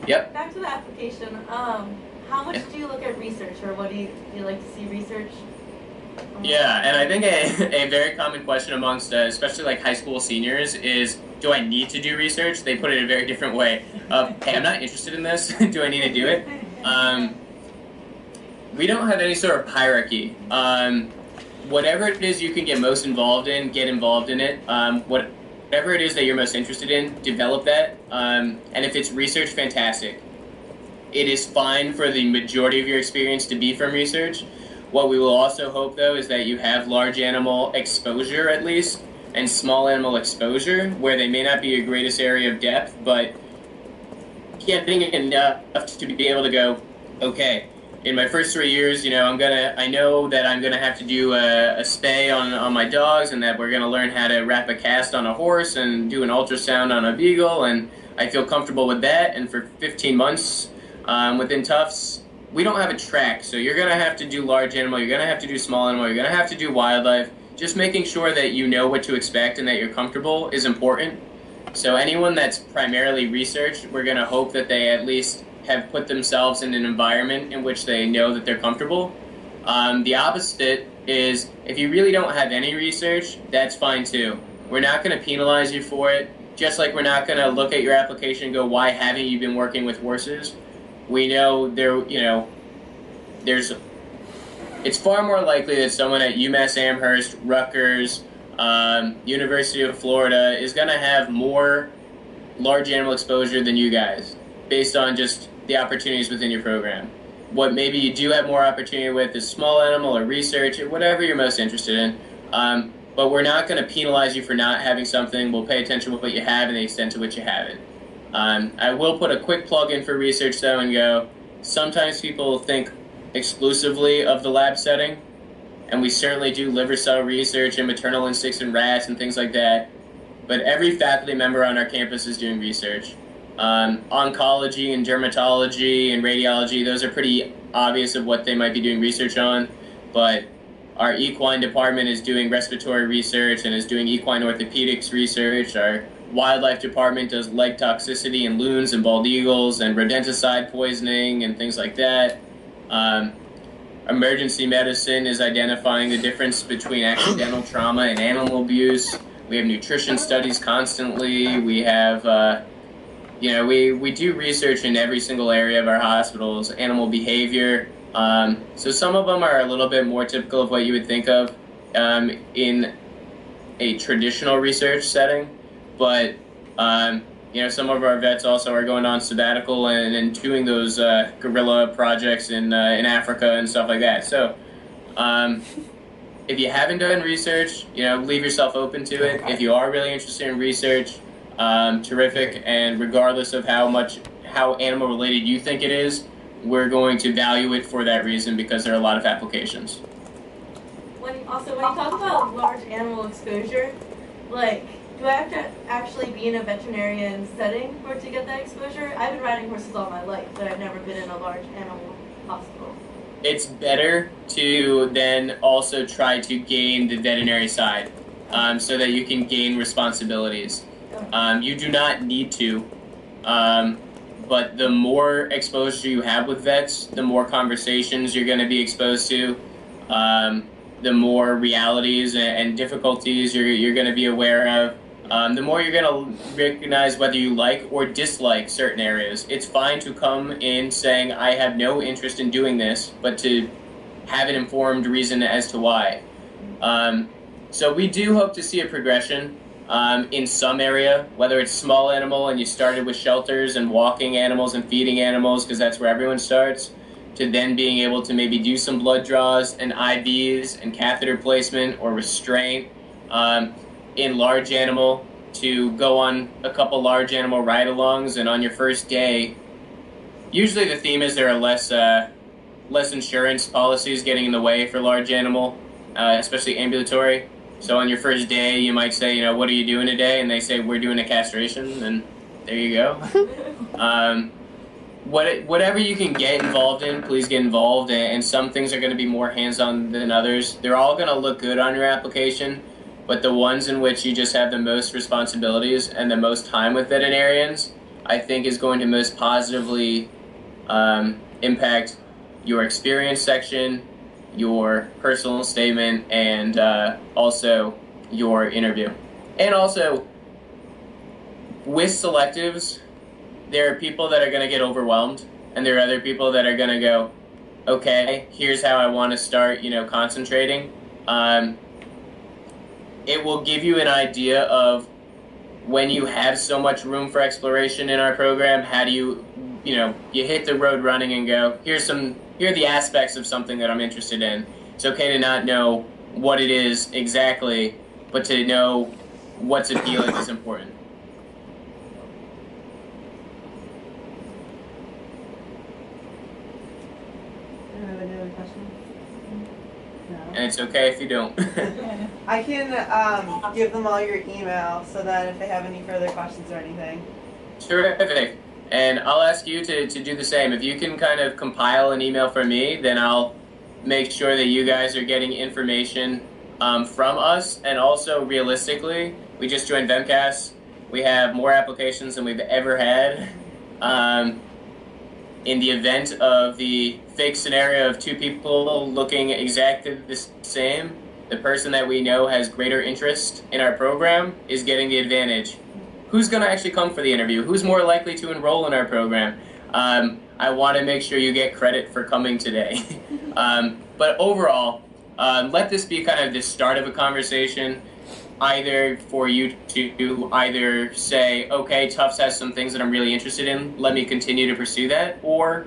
Yep. Back to the application. How much do you look at research, or what do you like to see research? Yeah, and I think a very common question amongst especially like high school seniors is, do I need to do research? They put it in a very different way of, hey, I'm not interested in this. Do I need to do it? Um, we don't have any sort of hierarchy. Whatever it is you can get most involved in, get involved in it. Whatever it is that you're most interested in, develop that. And if it's research, fantastic. It is fine for the majority of your experience to be from research. What we will also hope, though, is that you have large animal exposure at least, and small animal exposure, where they may not be your greatest area of depth, but getting enough to be able to go, okay, in my first 3 years, I know that I'm gonna have to do a spay on my dogs, and that we're gonna learn how to wrap a cast on a horse and do an ultrasound on a beagle, and I feel comfortable with that. And for 15 months within Tufts, we don't have a track, so you're gonna have to do large animal, you're gonna have to do small animal, you're gonna have to do wildlife. Just making sure that you know what to expect and that you're comfortable is important. So anyone that's primarily research, we're going to hope that they at least have put themselves in an environment in which they know that they're comfortable. The opposite is, if you really don't have any research, that's fine too. We're not going to penalize you for it, just like we're not going to look at your application and go, why haven't you been working with horses? We know there's it's far more likely that someone at UMass Amherst, Rutgers, University of Florida is going to have more large animal exposure than you guys, based on just the opportunities within your program. What maybe you do have more opportunity with is small animal or research or whatever you're most interested in. But we're not going to penalize you for not having something. We'll pay attention to what you have and the extent to which you have it. I will put a quick plug in for research, though, and go, sometimes people think exclusively of the lab setting, and we certainly do liver cell research and maternal instincts in rats and things like that. But every faculty member on our campus is doing research. Oncology and dermatology and radiology, those are pretty obvious of what they might be doing research on. But our equine department is doing respiratory research and is doing equine orthopedics research. Our wildlife department does leg toxicity in loons and bald eagles and rodenticide poisoning and things like that. Emergency medicine is identifying the difference between accidental trauma and animal abuse. We have nutrition studies constantly. We have, we do research in every single area of our hospitals, animal behavior. So some of them are a little bit more typical of what you would think of in a traditional research setting. But some of our vets also are going on sabbatical and doing those guerrilla projects in Africa and stuff like that. So if you haven't done research, leave yourself open to it. If you are really interested in research, terrific. And regardless of how animal related you think it is, we're going to value it for that reason, because there are a lot of applications. When you talk about large animal exposure, like, do I have to actually be in a veterinarian setting for to get that exposure? I've been riding horses all my life, but I've never been in a large animal hospital. It's better to then also try to gain the veterinary side, so that you can gain responsibilities. You do not need to, but the more exposure you have with vets, the more conversations you're going to be exposed to, the more realities and difficulties you're going to be aware of. The more you're going to recognize whether you like or dislike certain areas. It's fine to come in saying, I have no interest in doing this, but to have an informed reason as to why. So we do hope to see a progression in some area, whether it's small animal and you started with shelters and walking animals and feeding animals, because that's where everyone starts, to then being able to maybe do some blood draws and IVs and catheter placement or restraint. In large animal, to go on a couple large animal ride-alongs, and on your first day, usually the theme is there are less insurance policies getting in the way for large animal, especially ambulatory. So on your first day, you might say, what are you doing today? And they say, we're doing a castration, and there you go. Whatever you can get involved in, please get involved, and some things are going to be more hands-on than others. They're all going to look good on your application, but the ones in which you just have the most responsibilities and the most time with veterinarians I think is going to most positively impact your experience section, your personal statement, and also your interview. And also, with selectives, there are people that are going to get overwhelmed, and there are other people that are going to go, okay, here's how I want to start, concentrating. It will give you an idea of when you have so much room for exploration in our program, how do you hit the road running and go, here are the aspects of something that I'm interested in. It's okay to not know what it is exactly, but to know what's appealing is important. Any other questions? No. And it's okay if you don't. I can give them all your email so that if they have any further questions or anything. Terrific. And I'll ask you to do the same. If you can kind of compile an email for me, then I'll make sure that you guys are getting information from us. And also, realistically, we just joined Vemcast. We have more applications than we've ever had. In the event of the fake scenario of two people looking exactly the same, the person that we know has greater interest in our program is getting the advantage. Who's going to actually come for the interview? Who's more likely to enroll in our program? I want to make sure you get credit for coming today. But overall, let this be kind of the start of a conversation, either for you to either say, okay, Tufts has some things that I'm really interested in, let me continue to pursue that, or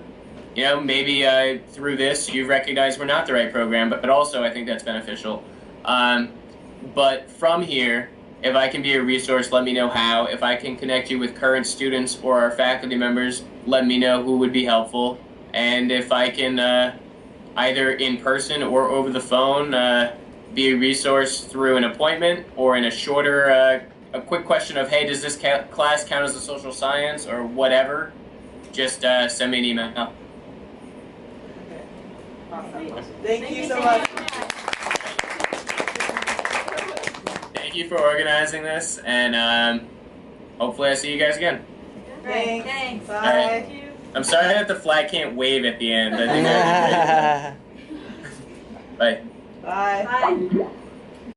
maybe through this you recognize we're not the right program, but also I think that's beneficial. But from here, if I can be a resource, let me know how. If I can connect you with current students or our faculty members, let me know who would be helpful. And if I can either in person or over the phone be a resource through an appointment or in a shorter, a quick question of, hey, does this class count as a social science or whatever, just send me an email. Okay. Awesome. Thank you so much. Thank you for organizing this, and hopefully I see you guys again. Thanks. Thanks. Bye. All right. I'm sorry that the flag can't wave at the end. I think that would be great. Bye. Bye. Bye.